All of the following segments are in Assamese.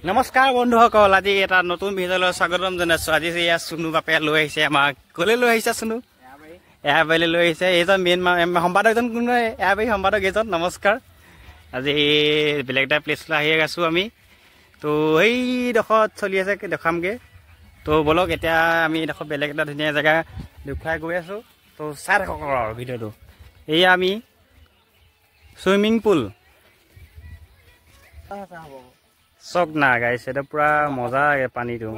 নমস্কাৰ বন্ধুসকল, আজি এটা নতুন ভিডিঅ'লৈ স্বাগতম জনাইছোঁ। আজি এয়া চুনু বাপে লৈ আহিছে আমাক। ক'লৈ লৈ আহিছে চুনু? এয়াৰবাৰীলৈ লৈ আহিছে। এইজন মেইন সম্পাদকজন কোন? এয়াৰবাৰী সম্পাদক এইজন। নমস্কাৰ। আজি বেলেগ এটা প্লেচলৈ আহি আছোঁ আমি। তো এইডোখৰত চলি আছে, দেখামগৈ। তো ব'লক এতিয়া আমি এইডোখৰ বেলেগ এটা ধুনীয়া জেগা দেখুৱাই গৈ আছোঁ। তো চাই থাকক আৰু ভিডিঅ'টো। এয়া আমি চুইমিং পুল চক না গাইছ, এটা পুৰা মজা পানীটো।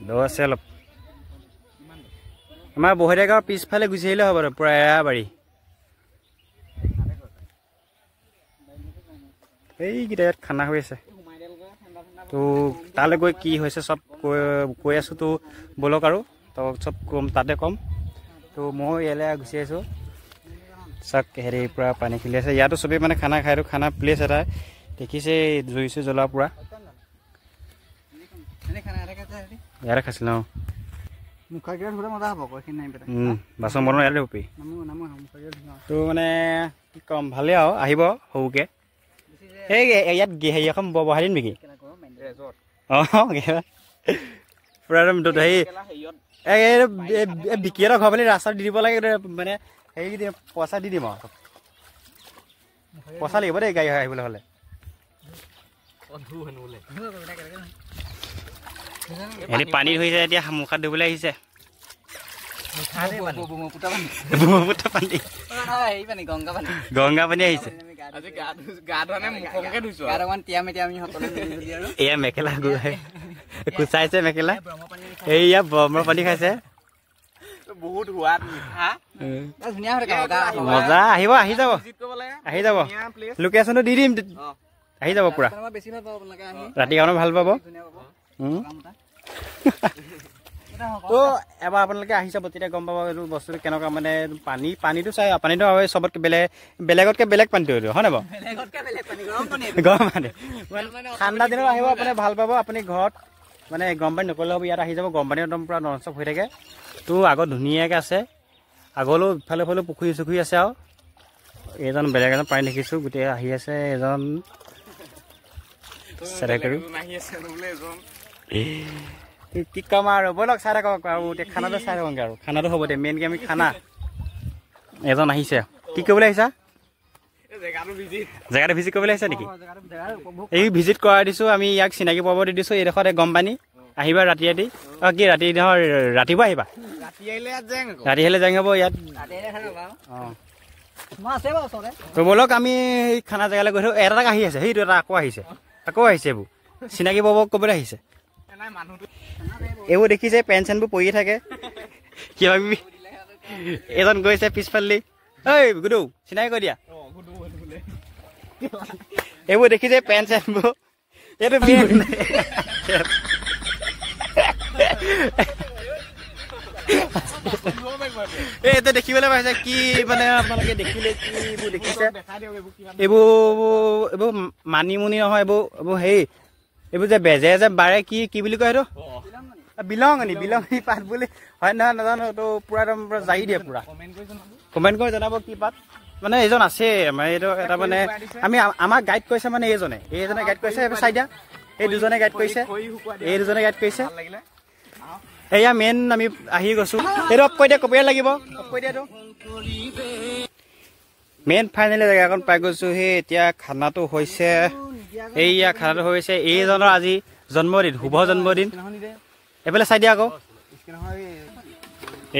দ আছে অলপ। আমাৰ বহৰীয়া গাঁৱৰ পিছফালে গুচি আহিলে হ'ব আৰু পুৰা এয়াবাৰী। এইকেইটা ইয়াত খানা হৈ আছে। তো তালৈ গৈ কি হৈছে চব কৈ আছোঁ। তো ব'লক আৰু তো চব কম তাতে ক'ম। তো মই ইয়ালৈ গুচি আহিছোঁ। চাক হেৰি পুৰা পানী খেলি আছে। ইয়াতো চবেই মানে খানা খাই, খানা প্লেচ এটা দেখিছে। জুই চুই জ্বলা পুৰা ইয়াতে খাইছিল ন। বাচন বনোৱা ইয়াতে উপি। তো মানে কি ক'ম, ভালেই আৰু আহিব সৰুকৈ। এই ইয়াত হেৰি এখন বহাই দিম নেকি? অঁ পুৰা একদম হেৰি বিকি এটা ঘৰ পালি ৰাস্তাত দি দিব লাগে। মানে হেৰি পইচা দি দিম আৰু পইচা লাগিব দেই গাড়ী আহিবলৈ হ'লে। হেৰি পানী ধৰিছে এতিয়া, মুখাত ধুবলৈ আহিছে। গংগা পানী আহিছে। এয়া মেখেলা কুচাইছে, মেখেলা এইয়া ব্ৰহ্মৰ পানী খাইছে। মজা আহিব, আহি যাব লোকেশ্যনটো দি দিম, আহি যাব পুৰা। ৰাতি কাৰণে ভাল পাব। তো এবাৰ আপোনালোকে আহি যাব, তেতিয়া গম পাব এইটো বস্তুটো কেনেকুৱা। মানে পানীটো চাই, পানীটো চবতকৈ বেলেগতকৈ বেলেগ পানীটো এইটো, হয় নাই বাৰু? গৰম পানী ঠাণ্ডা দিনত আহিব, আপুনি ভাল পাব। আপুনি ঘৰত মানে গৰম পানী নকৰিলে হ'ব, ইয়াত আহি যাব। গৰম পানী একদম পূৰা নন ষ্টপ হৈ থাকে। তো আগত ধুনীয়াকৈ আছে, আগলৈও ইফালে ইফালে পুখুৰী চুখুৰী আছে। আৰু এইজন বেলেগ এজন পানী দেখিছোঁ, গোটেই আহি আছে এজন কি ক'ম আৰু। ব'লক চাই থাকক আৰু এতিয়া খানাটো চাই থাকোঁগৈ আৰু। খানাটো হ'ব দে, মেইনকৈ আমি খানা। এজন আহিছে, কি কৰিবলৈ আহিছা? জেগাটো ভিজিট কৰিবলৈ আহিছে নেকি? এই ভিজিট কৰাই দিছোঁ আমি, ইয়াক চিনাকি পাব দি দিছোঁ। এইডোখৰত গম পানী আহিবা ৰাতি ৰাতি। অঁ কি ৰাতি নহয়, ৰাতিপুৱা আহিবা। ৰাতি আহিলে জেং হ'ব ইয়াত। অঁ তো ব'লক আমি এই খানা জেগালৈ গৈ থাকোঁ। এটা আহি আছে, সেইটো এটা আকৌ আহিছে এইবোৰ চিনাকি পাব ক'বলৈ আহিছে। এইবোৰ দেখিছে, পেন চেনবোৰ পৰিয়ে থাকে কিবা কিবি। এজন গৈছে পিছফালে, ঐ গুডু চিনাকি কৈ দিয়া। এইবোৰ দেখিছে পেন চেনবোৰ, এইটো এইটো দেখিবলৈ পাইছে। কি মানে আপোনালোকে দেখিলে কি এইবোৰ দেখিছে? এইবোৰ মানিমুনি নহয়, এইবোৰ হেৰি, এইবোৰ যে বেজে যে বাৰে, কি বুলি কয় সেইটো? বিলঙনি পাত বুলি হয় নহয় নাজানো। তো পুৰা একদম পুৰা জাৰি দিয়ে পুৰা। কমেণ্ট কৰি জনাব কি পাত। মানে এইজন আছে আমাৰ, এইটো এটা মানে আমাক গাইড কৰিছে। মানে এইজনে গাইড কৰিছে। চাই দিয়া, এই দুজনে গাইড কৰিছে, এয়া মেইন আমি আহি গৈছোঁ। এইটো অফ কৰি দিয়া, কপিয়াৰ লাগিব, অফ কৰি দিয়াটো। মেইন ফাইনেলি জেগাখন পাই গৈছোঁ। সেই এতিয়া খানাটো হৈছে, এইয়া খানাটো হৈছে এইজনৰ আজি জন্মদিন, শুভ জন্মদিন। এইফালে চাই দিয়া আকৌ।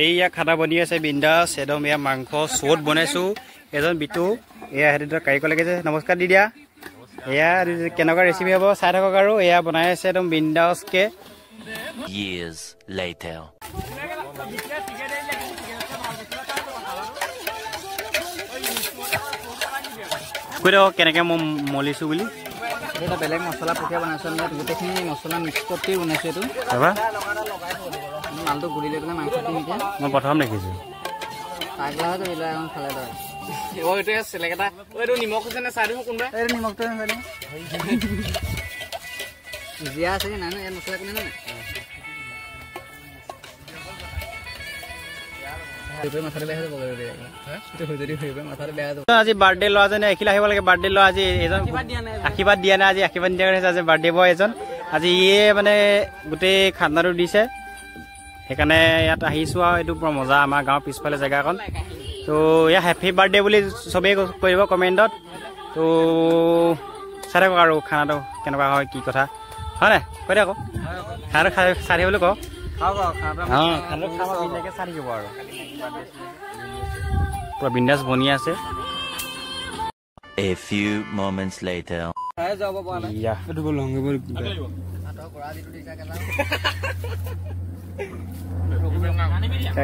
এইয়া খানা বনি আছে বিন্দাছ একদম। এয়া মাংস চট বনাইছোঁ। এজন বিটু, এয়া সেইটো কাৰিকৰ লাগিছে, নমস্কাৰ দি দিয়া। এয়া কেনেকুৱা ৰেচিপি হ'ব চাই থাকক আৰু। এয়া বনাই আছে একদম বিন্দাছকৈ। Years later. কৈ দিয়ক কেনেকৈ মই মলিছোঁ বুলি। এটা বেলেগ মছলা প্ৰক্ৰিয়া বনাইছোঁ আমি। ইয়াত গোটেইখিনি মছলা মিক্স কৰি বনাইছোঁ। এইটো মালটো গুলি লৈ পেলাই মাংস দিম এতিয়া। মই প্ৰথম দেখিছোঁ। পাগলা হৈ ধৰিলে এখন খালে তই। এইটোৱে চেলেক এটা। এইটো নিমখ হৈছে নে চাই দিব কোনোবাই? এইটো নিমখটো জীয়া আছে কি নাই? ইয়াত মছলা কোনে নাই? মাথাটো বেয়া হৈ যাব যদি হৈ মাথাটো বেয়া হৈ যাব আজি বাৰ্থডে ল'ৰাজনে এখিলা আহিব লাগে বাৰ্থডে ল'ৰা আজি এজন আশীৰ্বাদ দিয়া নাই আজি আশীৰ্বাদ দিয়া হৈছে আজি বাৰ্থডে বয় এজন আজি ইয়ে মানে গোটেই খানাটো দিছে সেইকাৰণে ইয়াত আহিছোঁ আৰু এইটো বৰ মজা আমাৰ গাঁৱৰ পিছফালে জেগাকণ তো এয়া হেপী বাৰ্থডে বুলি চবেই কৰিব কমেণ্টত তো চাই থাকক আৰু খানাটো কেনেকুৱা হয় কি কথা হয় নাই কৈ দে আকৌ খানাটো চাই থাকিবলৈ কওঁ খানাটো খাব ধুনীয়াকৈ চাই থাকিব আৰু পুৰা বিন্দাছ বনি আছে A few moments later. ইয়া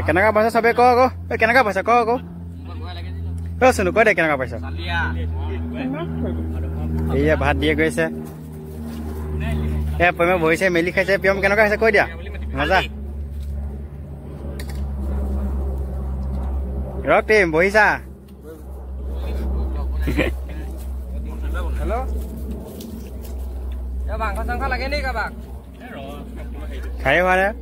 কেনেকুৱা পাইছা চবে ক আকৌ কেনেকুৱা পাইছা ক আকৌ চোনো কৈ দে কেনেকুৱা পাইছা এয়া ভাত দিয়ে গৈছে এয়া প্ৰেমে বহিছে মেলি খাইছে প্ৰেম কেনেকুৱা হৈছে কৈ দিয়া মজা ৰক টিম বহিছা হেল্ল' মাংস চাংস লাগে নেকি কাৰোবাক খাই হোৱা নাই